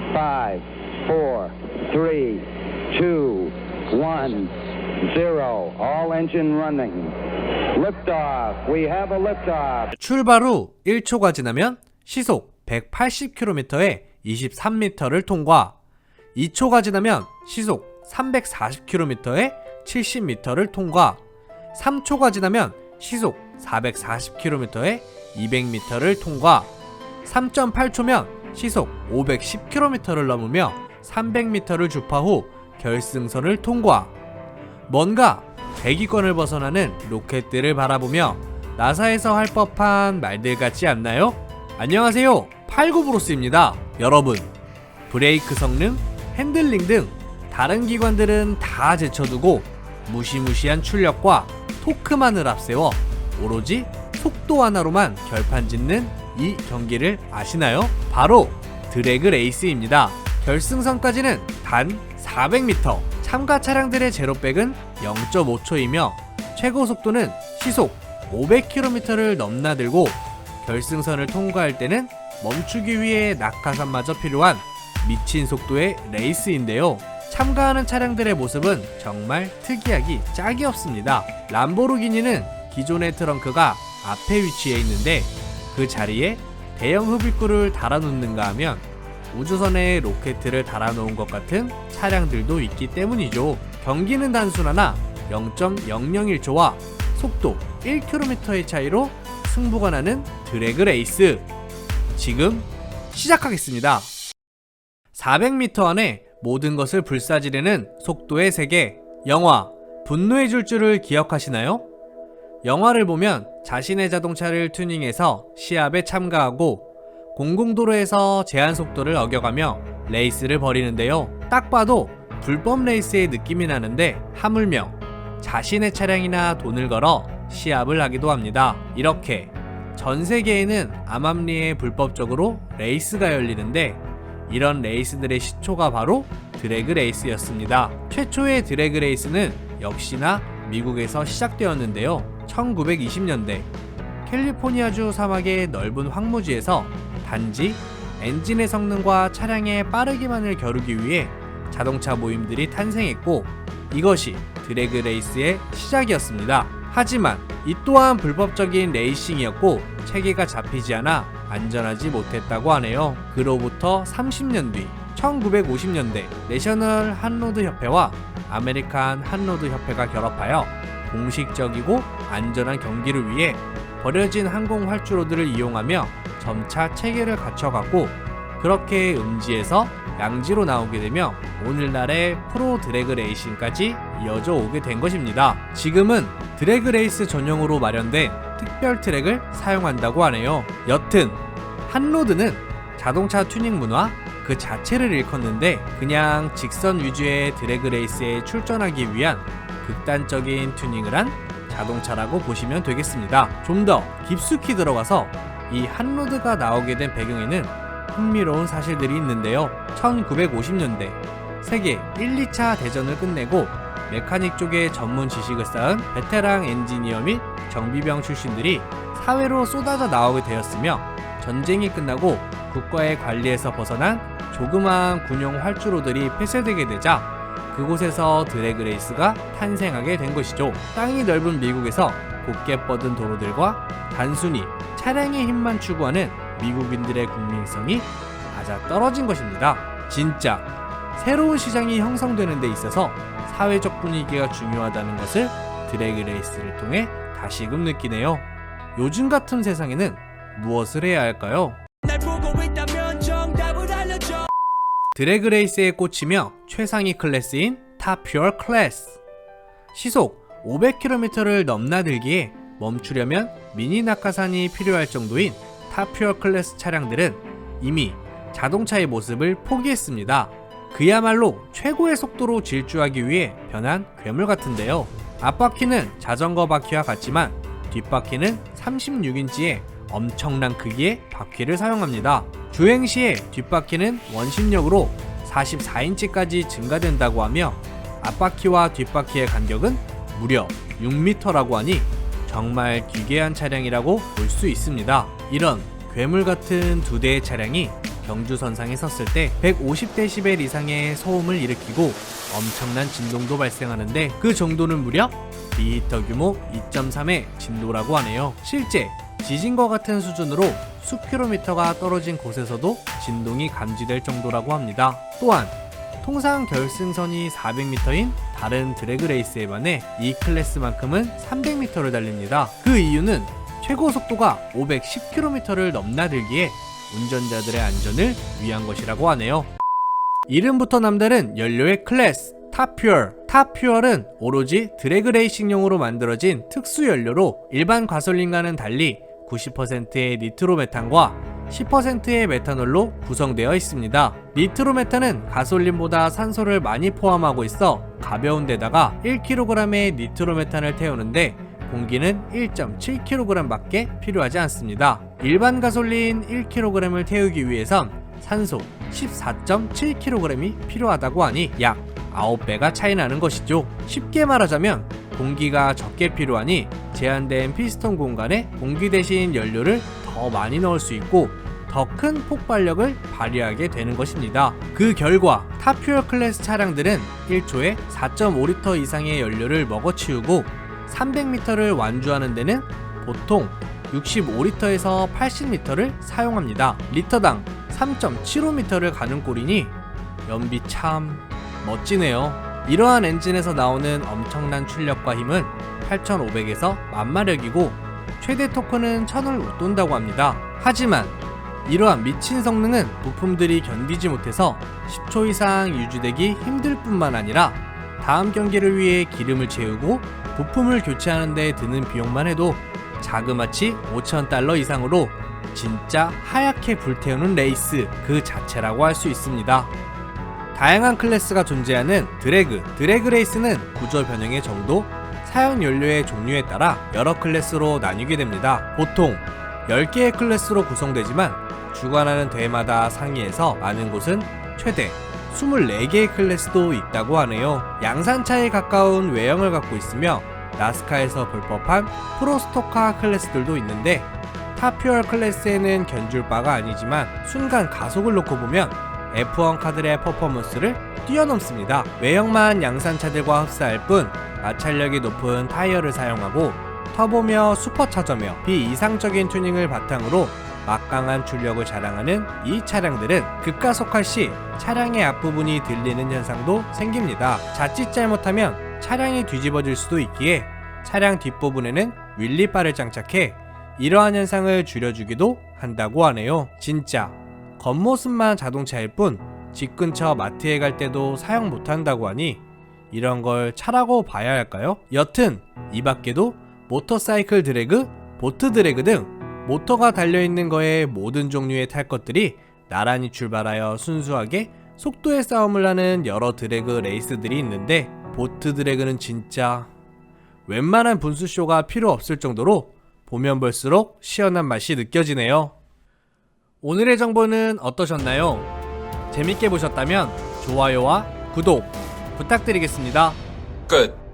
5, 4, 3, 2, 1, 0. All engine running. Liftoff. We have a liftoff. 출발 후 1초가 지나면 시속 180km에 23m를 통과, 2초가 지나면 시속 340km에 70m를 통과, 3초가 지나면 시속 440km에 200m를 통과, 3.8초면 시속 510km를 넘으며 300m를 주파 후 결승선을 통과. 뭔가 대기권을 벗어나는 로켓들을 바라보며 나사에서 할 법한 말들 같지 않나요? 안녕하세요, 89브로스입니다. 여러분, 브레이크 성능, 핸들링 등 다른 기관들은 다 제쳐두고 무시무시한 출력과 토크만을 앞세워 오로지 속도 하나로만 결판짓는 이 경기를 아시나요? 바로 드래그 레이스입니다. 결승선까지는 단 400m, 참가 차량들의 제로백은 0.5초이며 최고 속도는 시속 500km를 넘나들고 결승선을 통과할 때는 멈추기 위해 낙하산마저 필요한 미친 속도의 레이스인데요. 참가하는 차량들의 모습은 정말 특이하기 짝이 없습니다. 람보르기니는 기존의 트렁크가 앞에 위치해 있는데 그 자리에 대형 흡입구를 달아놓는가 하면 우주선에 로켓을 달아놓은 것 같은 차량들도 있기 때문이죠. 경기는 단순하나 0.001초와 속도 1km의 차이로 승부가 나는 드래그 레이스, 지금 시작하겠습니다. 400m 안에 모든 것을 불사지르는 속도의 세계, 영화 분노의 질주를 기억하시나요? 영화를 보면 자신의 자동차를 튜닝해서 시합에 참가하고 공공도로에서 제한 속도를 어겨가며 레이스를 벌이는데요. 딱 봐도 불법 레이스의 느낌이 나는데 하물며 자신의 차량이나 돈을 걸어 시합을 하기도 합니다. 이렇게 전 세계에는 암암리에 불법적으로 레이스가 열리는데 이런 레이스들의 시초가 바로 드래그 레이스였습니다. 최초의 드래그 레이스는 역시나 미국에서 시작되었는데요. 1920년대 캘리포니아주 사막의 넓은 황무지에서 단지 엔진의 성능과 차량의 빠르기만을 겨루기 위해 자동차 모임들이 탄생했고 이것이 드래그 레이스의 시작이었습니다. 하지만 이 또한 불법적인 레이싱이었고 체계가 잡히지 않아 안전하지 못했다고 하네요. 그로부터 30년 뒤 1950년대 내셔널 한로드 협회와 아메리칸 한로드 협회가 결합하여 공식적이고 안전한 경기를 위해 버려진 항공 활주로들을 이용하며 점차 체계를 갖춰갔고 그렇게 음지에서 양지로 나오게 되며 오늘날의 프로 드래그 레이싱까지 이어져 오게 된 것입니다. 지금은 드래그 레이스 전용으로 마련된 특별 트랙을 사용한다고 하네요. 여튼 한로드는 자동차 튜닝 문화 그 자체를 일컫는데 그냥 직선 위주의 드래그 레이스에 출전하기 위한 극단적인 튜닝을 한 자동차라고 보시면 되겠습니다. 좀 더 깊숙이 들어가서 이 한로드가 나오게 된 배경에는 흥미로운 사실들이 있는데요. 1950년대 세계 1, 2차 대전을 끝내고 메카닉 쪽에 전문 지식을 쌓은 베테랑 엔지니어 및 정비병 출신들이 사회로 쏟아져 나오게 되었으며 전쟁이 끝나고 국가의 관리에서 벗어난 조그마한 군용 활주로들이 폐쇄되게 되자 그곳에서 드래그 레이스가 탄생하게 된 것이죠. 땅이 넓은 미국에서 곱게 뻗은 도로들과 단순히 차량의 힘만 추구하는 미국인들의 국민성이 맞아 떨어진 것입니다. 진짜 새로운 시장이 형성되는 데 있어서 사회적 분위기가 중요하다는 것을 드래그 레이스를 통해 다시금 느끼네요. 요즘 같은 세상에는 무엇을 해야 할까요? 드래그 레이스에 꽂히며 최상위 클래스인 탑퓨어 클래스, 시속 500km를 넘나들기에 멈추려면 미니 낙하산이 필요할 정도인 탑퓨어 클래스 차량들은 이미 자동차의 모습을 포기했습니다. 그야말로 최고의 속도로 질주하기 위해 변한 괴물 같은데요. 앞바퀴는 자전거 바퀴와 같지만 뒷바퀴는 36인치의 엄청난 크기의 바퀴를 사용합니다. 주행 시에 뒷바퀴는 원심력으로 44인치까지 증가된다고 하며 앞바퀴와 뒷바퀴의 간격은 무려 6m라고 하니 정말 기괴한 차량이라고 볼 수 있습니다. 이런 괴물 같은 두 대의 차량이 경주선상에 섰을 때 150dB 이상의 소음을 일으키고 엄청난 진동도 발생하는데 그 정도는 무려 리히터 규모 2.3의 진도라고 하네요. 실제 지진과 같은 수준으로 수킬로미터가 떨어진 곳에서도 진동이 감지될 정도라고 합니다. 또한 통상 결승선이 400m인 다른 드래그 레이스에 반해 이 클래스만큼은 300m를 달립니다. 그 이유는 최고 속도가 510km를 넘나들기에 운전자들의 안전을 위한 것이라고 하네요. 이름부터 남다른 연료의 클래스 탑퓨얼. 탑퓨얼은 오로지 드래그 레이싱용으로 만들어진 특수 연료로 일반 가솔린과는 달리 90%의 니트로메탄과 10%의 메탄올로 구성되어 있습니다. 니트로메탄은 가솔린보다 산소를 많이 포함하고 있어 가벼운 데다가 1kg의 니트로메탄을 태우는데 공기는 1.7kg 밖에 필요하지 않습니다. 일반 가솔린 1kg을 태우기 위해선 산소 14.7kg이 필요하다고 하니 약 9배가 차이 나는 것이죠. 쉽게 말하자면 공기가 적게 필요하니 제한된 피스톤 공간에 공기 대신 연료를 더 많이 넣을 수 있고 더 큰 폭발력을 발휘하게 되는 것입니다. 그 결과 탑퓨얼 클래스 차량들은 1초에 4.5리터 이상의 연료를 먹어치우고 300m를 완주하는 데는 보통 65리터에서 80리터를 사용합니다. 리터당 3.75m를 가는 꼴이니 연비 참 멋지네요. 이러한 엔진에서 나오는 엄청난 출력과 힘은 8500에서 10,000마력이고 최대 토크는 1000을 웃돈다고 합니다. 하지만 이러한 미친 성능은 부품들이 견디지 못해서 10초 이상 유지되기 힘들 뿐만 아니라 다음 경기를 위해 기름을 채우고 부품을 교체하는 데 드는 비용만 해도 자그마치 $5,000 이상으로 진짜 하얗게 불태우는 레이스 그 자체라고 할 수 있습니다. 다양한 클래스가 존재하는 드래그 레이스는 구조 변형의 정도, 사용 연료의 종류에 따라 여러 클래스로 나뉘게 됩니다. 보통 10개의 클래스로 구성되지만 주관하는 대회마다 상위에서 많은 곳은 최대 24개의 클래스도 있다고 하네요. 양산차에 가까운 외형을 갖고 있으며 나스카에서 볼 법한 프로스토카 클래스들도 있는데 탑퓨얼 클래스에는 견줄 바가 아니지만 순간 가속을 놓고 보면 F1 카들의 퍼포먼스를 뛰어넘습니다. 외형만 양산차들과 흡사할 뿐 마찰력이 높은 타이어를 사용하고 터보며 슈퍼차저며 비이상적인 튜닝을 바탕으로 막강한 출력을 자랑하는 이 차량들은 급가속할 시 차량의 앞부분이 들리는 현상도 생깁니다. 자칫 잘못하면 차량이 뒤집어질 수도 있기에 차량 뒷부분에는 윌리바를 장착해 이러한 현상을 줄여주기도 한다고 하네요. 진짜 겉모습만 자동차일 뿐 집 근처 마트에 갈 때도 사용 못한다고 하니 이런 걸 차라고 봐야 할까요? 여튼 이 밖에도 모터사이클 드래그, 보트 드래그 등 모터가 달려있는 거에 모든 종류의 탈 것들이 나란히 출발하여 순수하게 속도의 싸움을 하는 여러 드래그 레이스들이 있는데 보트 드래그는 진짜 웬만한 분수쇼가 필요 없을 정도로 보면 볼수록 시원한 맛이 느껴지네요. 오늘의 정보는 어떠셨나요? 재밌게 보셨다면 좋아요와 구독 부탁드리겠습니다. 끝.